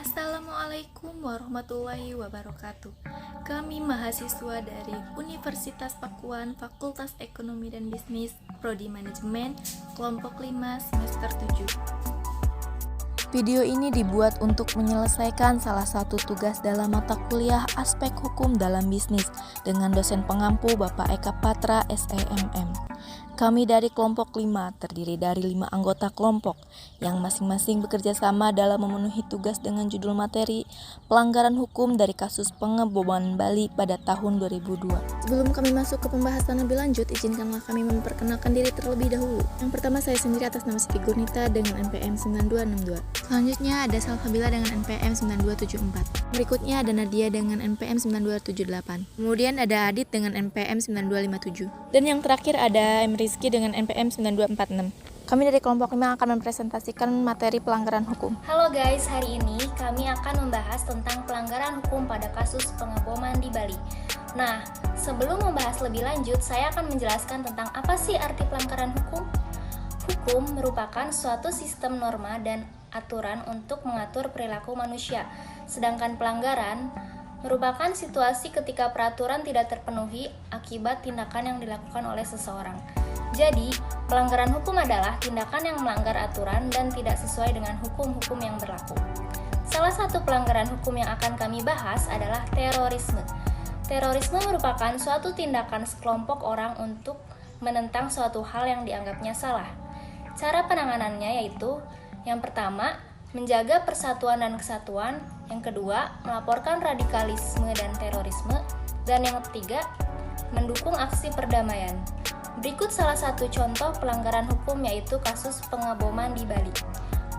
Assalamualaikum warahmatullahi wabarakatuh. Kami mahasiswa dari Universitas Pakuan, Fakultas Ekonomi dan Bisnis, Prodi Manajemen, kelompok 5 semester 7. Video ini dibuat untuk menyelesaikan salah satu tugas dalam mata kuliah Aspek Hukum dalam Bisnis dengan dosen pengampu Bapak Eka Patra, SEMM. Kami dari kelompok 5 terdiri dari 5 anggota kelompok yang masing-masing bekerja sama dalam memenuhi tugas dengan judul materi pelanggaran hukum dari kasus pengeboman Bali pada tahun 2002. Sebelum kami masuk ke pembahasan lebih lanjut, izinkanlah kami memperkenalkan diri terlebih dahulu. Yang pertama, saya sendiri atas nama Siti Gurnita dengan NPM 9262. Selanjutnya ada Salfabila dengan NPM 9274. Berikutnya ada Nadia dengan NPM 9278. Kemudian ada Adit dengan NPM 9257. Dan yang terakhir ada Rizky dengan NPM 9246. Kami dari kelompok 5 akan mempresentasikan materi pelanggaran hukum. Halo guys, hari ini kami akan membahas tentang pelanggaran hukum pada kasus pengeboman di Bali. Nah, sebelum membahas lebih lanjut, saya akan menjelaskan tentang apa sih arti pelanggaran hukum. Hukum merupakan suatu sistem norma dan aturan untuk mengatur perilaku manusia, sedangkan pelanggaran merupakan situasi ketika peraturan tidak terpenuhi akibat tindakan yang dilakukan oleh seseorang. Jadi, pelanggaran hukum adalah tindakan yang melanggar aturan dan tidak sesuai dengan hukum-hukum yang berlaku. Salah satu pelanggaran hukum yang akan kami bahas adalah terorisme. Terorisme merupakan suatu tindakan sekelompok orang untuk menentang suatu hal yang dianggapnya salah. Cara penanganannya yaitu, yang pertama, menjaga persatuan dan kesatuan, yang kedua, melaporkan radikalisme dan terorisme, dan yang ketiga, mendukung aksi perdamaian. Berikut salah satu contoh pelanggaran hukum yaitu kasus pengeboman di Bali.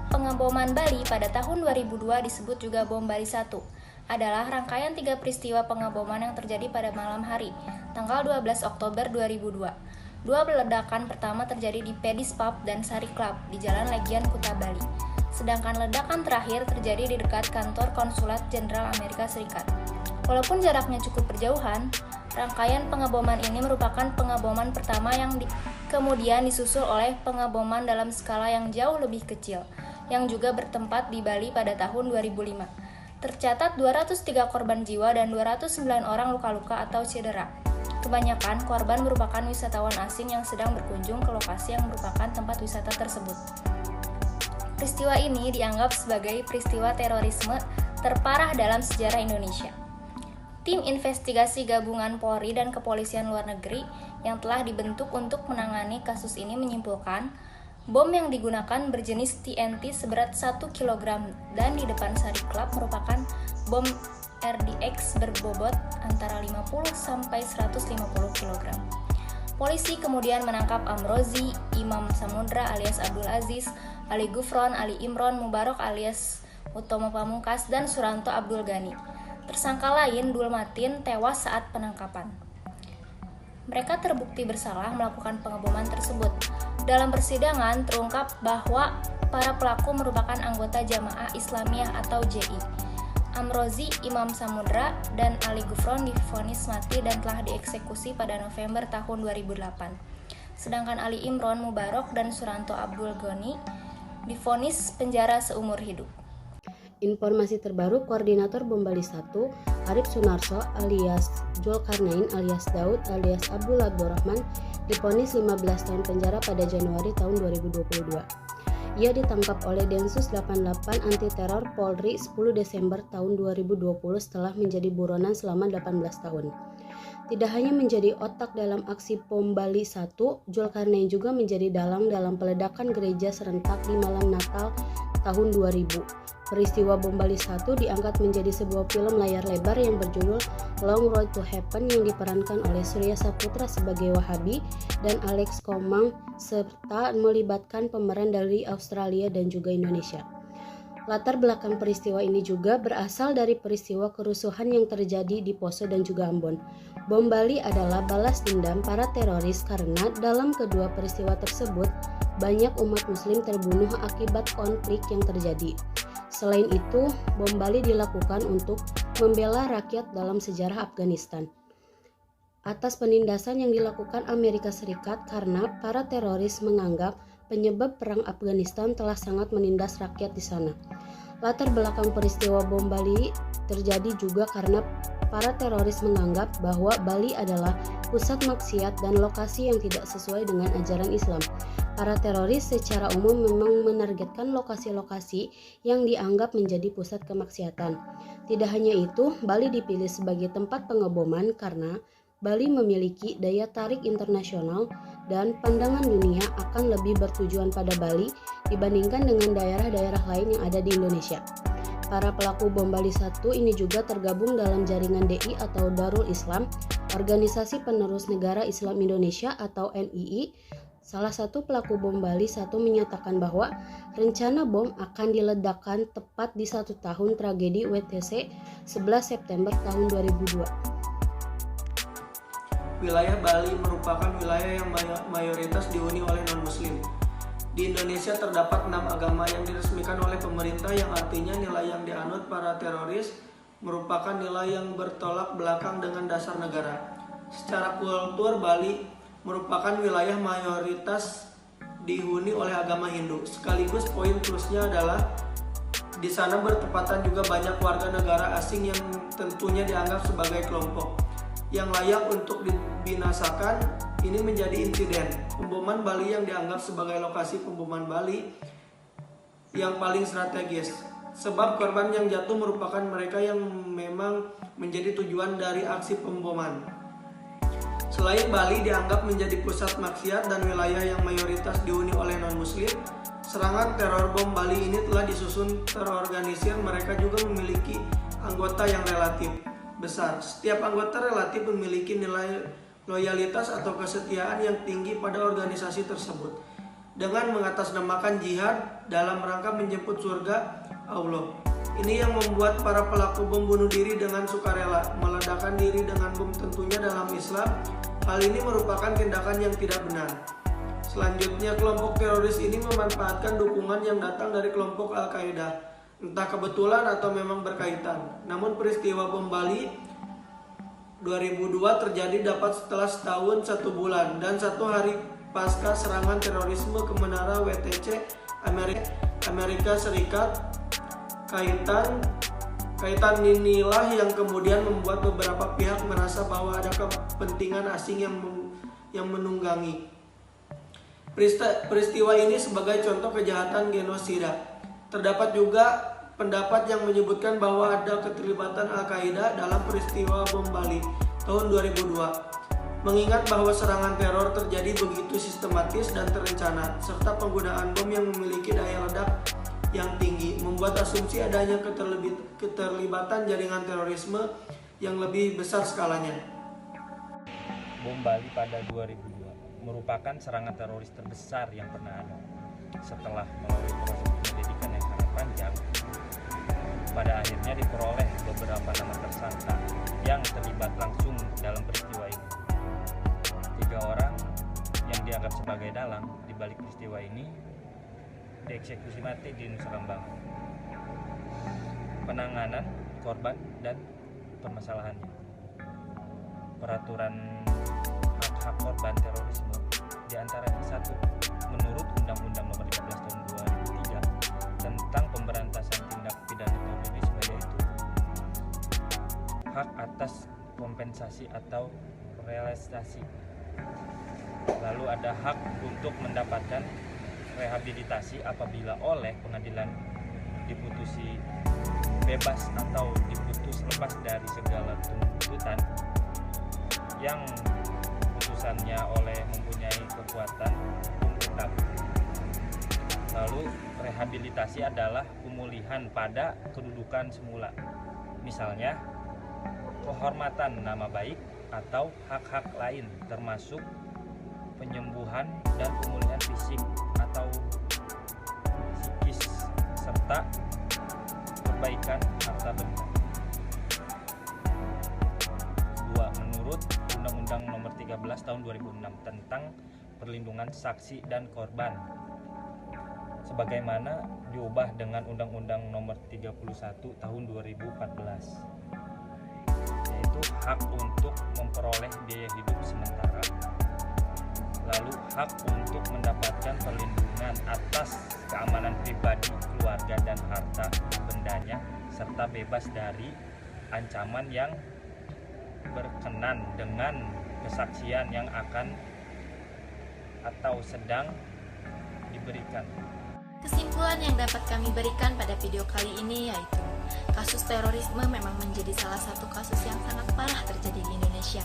Pengeboman Bali pada tahun 2002 disebut juga Bom Bali 1, adalah rangkaian 3 peristiwa pengeboman yang terjadi pada malam hari, tanggal 12 Oktober 2002. Dua ledakan pertama terjadi di Pedis Pub dan Sari Club di Jalan Legian, Kuta Bali. Sedangkan ledakan terakhir terjadi di dekat kantor Konsulat Jenderal Amerika Serikat. Walaupun jaraknya cukup berjauhan, rangkaian pengeboman ini merupakan pengeboman pertama yang kemudian disusul oleh pengeboman dalam skala yang jauh lebih kecil, yang juga bertempat di Bali pada tahun 2005. Tercatat 203 korban jiwa dan 209 orang luka-luka atau cedera. Kebanyakan korban merupakan wisatawan asing yang sedang berkunjung ke lokasi yang merupakan tempat wisata tersebut. Peristiwa ini dianggap sebagai peristiwa terorisme terparah dalam sejarah Indonesia. Tim investigasi gabungan Polri dan Kepolisian Luar Negeri yang telah dibentuk untuk menangani kasus ini menyimpulkan bom yang digunakan berjenis TNT seberat 1 kg dan di depan Sari Club merupakan bom RDX berbobot antara 50 sampai 150 kg. Polisi kemudian menangkap Amrozi, Imam Samudra alias Abdul Aziz, Ali Gufron, Ali Imron, Mubarok alias Utomo Pamungkas, dan Suranto Abdul Ghani. Tersangka lain, Dul Matin, tewas saat penangkapan. Mereka terbukti bersalah melakukan pengeboman tersebut. Dalam persidangan terungkap bahwa para pelaku merupakan anggota Jamaah Islamiyah atau JI. Amrozi, Imam Samudra, dan Ali Gufron divonis mati dan telah dieksekusi pada November tahun 2008. Sedangkan Ali Imron, Mubarok, dan Suranto Abdul Ghani divonis penjara seumur hidup. Informasi terbaru, Koordinator Bom Bali 1, Arif Sunarso alias Zulkarnain alias Daud alias Abdul Abdurrahman divonis 15 tahun penjara pada Januari tahun 2022. Ia ditangkap oleh Densus 88 Anti Teror Polri 10 Desember tahun 2020 setelah menjadi buronan selama 18 tahun. Tidak hanya menjadi otak dalam aksi Bom Bali 1, Zulkarnain juga menjadi dalang dalam peledakan gereja serentak di malam Natal tahun 2000. Peristiwa Bom Bali 1 diangkat menjadi sebuah film layar lebar yang berjudul Long Road to Heaven yang diperankan oleh Surya Saputra sebagai Wahabi dan Alex Komang serta melibatkan pemeran dari Australia dan juga Indonesia. Latar belakang peristiwa ini juga berasal dari peristiwa kerusuhan yang terjadi di Poso dan juga Ambon. Bom Bali adalah balas dendam para teroris karena dalam kedua peristiwa tersebut banyak umat muslim terbunuh akibat konflik yang terjadi. Selain itu, bom Bali dilakukan untuk membela rakyat dalam sejarah Afghanistan atas penindasan yang dilakukan Amerika Serikat karena para teroris menganggap penyebab perang Afghanistan telah sangat menindas rakyat di sana. Latar belakang peristiwa bom Bali terjadi juga karena para teroris menganggap bahwa Bali adalah pusat maksiat dan lokasi yang tidak sesuai dengan ajaran Islam. Para teroris secara umum memang menargetkan lokasi-lokasi yang dianggap menjadi pusat kemaksiatan. Tidak hanya itu, Bali dipilih sebagai tempat pengeboman karena Bali memiliki daya tarik internasional dan pandangan dunia akan lebih bertujuan pada Bali dibandingkan dengan daerah-daerah lain yang ada di Indonesia. Para pelaku bom Bali 1 ini juga tergabung dalam jaringan DI atau Darul Islam, Organisasi Penerus Negara Islam Indonesia atau NII. Salah satu pelaku bom Bali 1 menyatakan bahwa rencana bom akan diledakkan tepat di 1 tahun tragedi WTC 11 September tahun 2002. Wilayah Bali merupakan wilayah yang mayoritas dihuni oleh non-muslim. Di Indonesia terdapat 6 agama yang diresmikan oleh pemerintah, yang artinya nilai yang dianut para teroris merupakan nilai yang bertolak belakang dengan dasar negara. Secara kultur, Bali merupakan wilayah mayoritas dihuni oleh agama Hindu. Sekaligus poin plusnya adalah di sana bertepatan juga banyak warga negara asing yang tentunya dianggap sebagai kelompok yang layak untuk dibinasakan. Ini menjadi insiden pemboman Bali yang dianggap sebagai lokasi pemboman Bali yang paling strategis, sebab korban yang jatuh merupakan mereka yang memang menjadi tujuan dari aksi pemboman. Selain Bali dianggap menjadi pusat maksiat dan wilayah yang mayoritas dihuni oleh non-muslim, serangan teror bom Bali ini telah disusun terorganisir. Mereka juga memiliki anggota yang relatif besar. Setiap anggota relatif memiliki nilai loyalitas atau kesetiaan yang tinggi pada organisasi tersebut, dengan mengatasnamakan jihad dalam rangka menjemput surga Allah. Ini yang membuat para pelaku bom bunuh diri dengan sukarela, meledakkan diri dengan bom. Tentunya dalam Islam, hal ini merupakan tindakan yang tidak benar. Selanjutnya, kelompok teroris ini memanfaatkan dukungan yang datang dari kelompok Al-Qaeda, entah kebetulan atau memang berkaitan. Namun peristiwa bom Bali 2002 terjadi dapat setelah setahun 1 bulan dan 1 hari pasca serangan terorisme ke menara WTC Amerika Serikat. Kaitan inilah yang kemudian membuat beberapa pihak merasa bahwa ada kepentingan asing yang menunggangi peristiwa ini sebagai contoh kejahatan genosida. Terdapat juga pendapat yang menyebutkan bahwa ada keterlibatan Al-Qaeda dalam peristiwa bom Bali tahun 2002. Mengingat bahwa serangan teror terjadi begitu sistematis dan terencana, serta penggunaan bom yang memiliki daya ledak yang tinggi, membuat asumsi adanya keterlibatan jaringan terorisme yang lebih besar skalanya. Bom Bali pada 2002 merupakan serangan teroris terbesar yang pernah ada. Setelah melalui proses penyelidikan yang sangat panjang, pada akhirnya diperoleh beberapa nama tersangka yang terlibat langsung dalam peristiwa ini. 3 orang yang dianggap sebagai dalang di balik peristiwa ini dieksekusi mati di Nusa Kambangan. Penanganan korban dan permasalahannya. Peraturan hak-hak korban terorisme diantaranya 1. Menurut Undang-Undang Nomor 15 Tahun 2003 tentang pemberantasan tindak pidana terorisme, yaitu hak atas kompensasi atau realisasi. Lalu ada hak untuk mendapatkan rehabilitasi apabila oleh pengadilan diputusi bebas atau diputus lepas dari segala tuntutan yang putusannya oleh mempunyai kekuatan hukum tetap. Lalu rehabilitasi adalah pemulihan pada kedudukan semula, misalnya kehormatan nama baik atau hak-hak lain, termasuk penyembuhan dan pemulihan fisik atau psikis, serta perbaikan harta benda. 2. Menurut Undang-Undang Nomor 13 Tahun 2006 tentang perlindungan saksi dan korban, sebagaimana diubah dengan Undang-Undang Nomor 31 Tahun 2014, yaitu hak untuk memperoleh biaya hidup sementara. lalu hak untuk mendapatkan perlindungan atas keamanan pribadi, keluarga, dan harta bendanya, serta bebas dari ancaman yang berkenan dengan kesaksian yang akan atau sedang diberikan. Kesimpulan yang dapat kami berikan pada video kali ini yaitu kasus terorisme memang menjadi salah satu kasus yang sangat parah terjadi di Indonesia,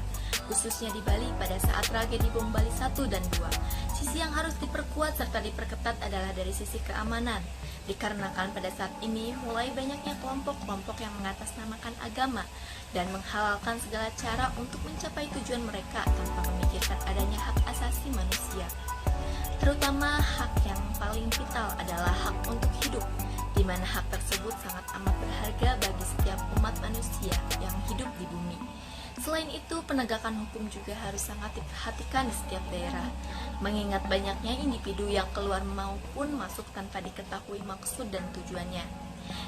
khususnya di Bali pada saat tragedi bom Bali 1 dan 2. Sisi yang harus diperkuat serta diperketat adalah dari sisi keamanan, dikarenakan pada saat ini mulai banyaknya kelompok-kelompok yang mengatasnamakan agama dan menghalalkan segala cara untuk mencapai tujuan mereka tanpa memikirkan adanya hak asasi manusia. Terutama hak yang paling vital adalah hak untuk hidup, di mana hak tersebut sangat amat berharga bagi setiap umat manusia yang hidup di bumi. Selain itu, penegakan hukum juga harus sangat diperhatikan di setiap daerah, mengingat banyaknya individu yang keluar maupun masuk tanpa diketahui maksud dan tujuannya.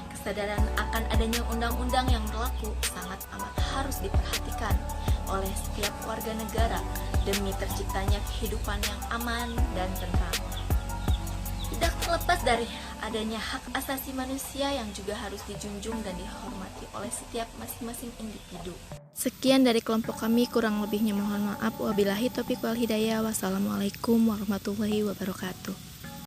Kesadaran akan adanya undang-undang yang berlaku sangat amat harus diperhatikan oleh setiap warga negara demi terciptanya kehidupan yang aman dan tentram. Tidak terlepas dari adanya hak asasi manusia yang juga harus dijunjung dan dihormati oleh setiap masing-masing individu. Sekian dari kelompok kami, kurang lebihnya mohon maaf. Wabillahi taufiq wal hidayah. Wassalamualaikum warahmatullahi wabarakatuh.